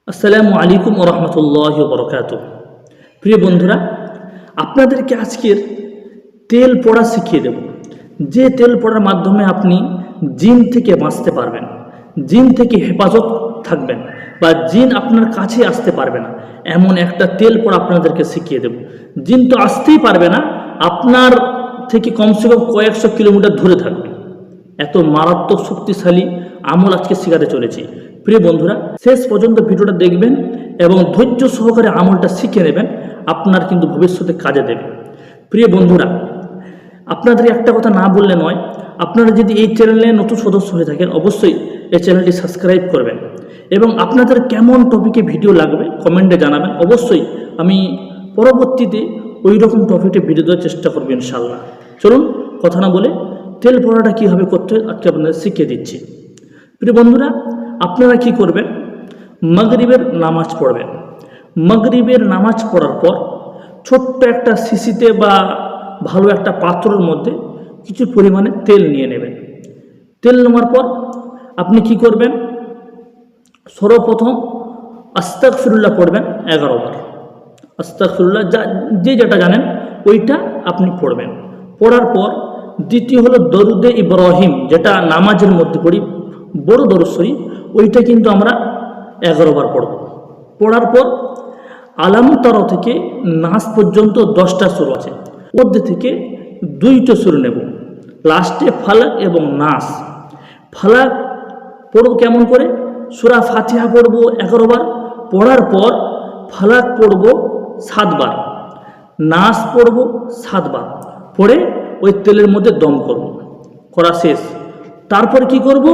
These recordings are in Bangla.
আসসালামু আলাইকুম ওয়া রাহমাতুল্লাহি ওয়া বারাকাতুহু। প্রিয় বন্ধুরা, আপনাদেরকে আজকের তেল পড়া শিখিয়ে দেব। যে তেল পড়ার মাধ্যমে আপনি জিন থেকে বাঁচতে পারবেন, জিন থেকে হেফাজত থাকবেন বা জিন আপনার কাছে আসতে পারবে না, এমন একটা তেল পড়া আপনাদেরকে শিখিয়ে দেব। জিন তো আসতেই পারবে না, আপনার থেকে কমসে কম কয়েকশো কিলোমিটার দূরে থাকবে। এত মারাত্মক শক্তিশালী আমল আজকে শেখাতে চলেছি। প্রিয় বন্ধুরা, শেষ পর্যন্ত ভিডিওটা দেখবেন এবং ধৈর্য সহকারে আমলটা শিখে নেবেন, আপনার কিন্তু ভবিষ্যতে কাজে দেবে। প্রিয় বন্ধুরা, আপনাদের একটা কথা না বললে নয়, আপনারা যদি এই চ্যানেলে নতুন সদস্য হয়ে থাকেন অবশ্যই এই চ্যানেলটি সাবস্ক্রাইব করবেন এবং আপনাদের কেমন টপিকে ভিডিও লাগবে কমেন্টে জানাবেন। অবশ্যই আমি পরবর্তীতে ওই রকম টপিকে ভিডিও দেওয়ার চেষ্টা করব ইনশাল্লাহ। চলুন কথা না বলে তেল পড়াটা কীভাবে করতে হয় আজকে আপনাদের শিখিয়ে দিচ্ছি। প্রিয় বন্ধুরা, আপনারা কি করবেন, মাগরিবের নামাজ পড়বেন। মাগরিবের নামাজ পড়ার পর ছোট্ট একটা শিশিতে বা ভালো একটা পাত্রের মধ্যে কিছু পরিমাণে তেল নিয়ে নেবেন। তেল নেওয়ার পর আপনি কি করবেন, সর্বপ্রথম আস্তাগফিরুল্লাহ পড়বেন 11 বার। আস্তাগফিরুল্লাহ যেটা জানেন ওইটা আপনি পড়বেন। পড়ার পর দ্বিতীয় হলো দরুদে ইব্রাহিম, যেটা নামাজের মধ্যে পড়ি, বড় দরুদ শরীফ, ওইটা কিন্তু আমরা 11 বার পড়ব। পড়ার পর আলাম তারা থেকে নাস পর্যন্ত 10টা সুর আছে, মধ্যে থেকে 2টা সুর নেব, লাস্টে ফালাক এবং নাস। ফালাক পড়ব কেমন করে, সূরা ফাতিহা পড়ব 11 বার, পড়ার পর ফালাক পড়ব 7 বার, নাস পড়ব 7 বার, পড়ে ওই তেলের মধ্যে দম করব। করা শেষ, তারপর কি করব,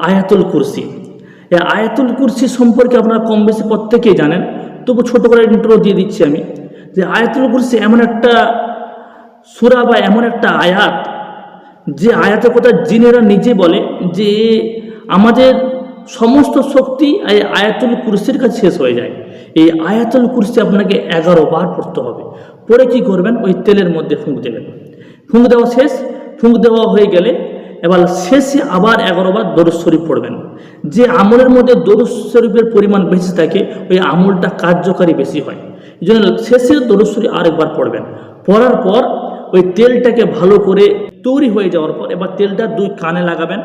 আয়াতুল কুরসি। এই আয়াতুল কুরসি সম্পর্কে আপনারা কম বেশি প্রত্যেকেই জানেন, তবু ছোট করে ইন্ট্রো দিয়ে দিচ্ছি আমি, যে আয়াতুল কুরসি এমন একটা সূরা বা এমন একটা আয়াত, যে আয়াতের কথা জিনেরা নিজে বলে যে আমাদের সমস্ত শক্তি এই আয়াতুল কুরসির কাছে শেষ হয়ে যায়। এই আয়াতুল কুরসি আপনাকে 11 বার পড়তে হবে। পরে কি করবেন, ওই তেলের মধ্যে ফুঁক দেবেন। ফুঁক দেওয়া শেষ, ফুঁক দেওয়া হয়ে গেলে এবার শেষে আবার 11 বার দরুদ শরীফ পড়বেন। যে আমলের মধ্যে দরুদ শরীফের পরিমাণ বেশি থাকে ওই আমলটা কার্যকারী বেশি হয়, এই জন্য শেষে দরুদ শরীফ আরেকবার পড়বেন। পড়ার পর ওই তেলটাকে ভালো করে তৈরি হয়ে যাওয়ার পর এবার তেলটা 2 কানে লাগাবেন,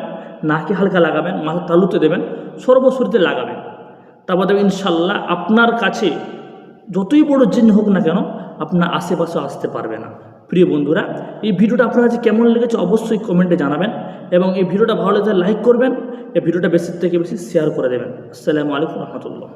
নাকে হালকা লাগাবেন, মাথা তালুতে দেবেন, সর্বশরীরে লাগাবেন। তারপর দেখবেন ইনশাল্লাহ আপনার কাছে যতই বড় জিন হোক না কেন আপনার আশেপাশে আসতে পারবে না। প্রিয় বন্ধুরা, এই ভিডিওটা আপনার কাছে কেমন লেগেছে অবশ্যই কমেন্টে জানাবেন এবং এই ভিডিওটা ভালো লাগলে লাইক করবেন, এই ভিডিওটা বেশি থেকে বেশি শেয়ার করে দেবেন। আসসালামু আলাইকুম রহমতুল্লাহ।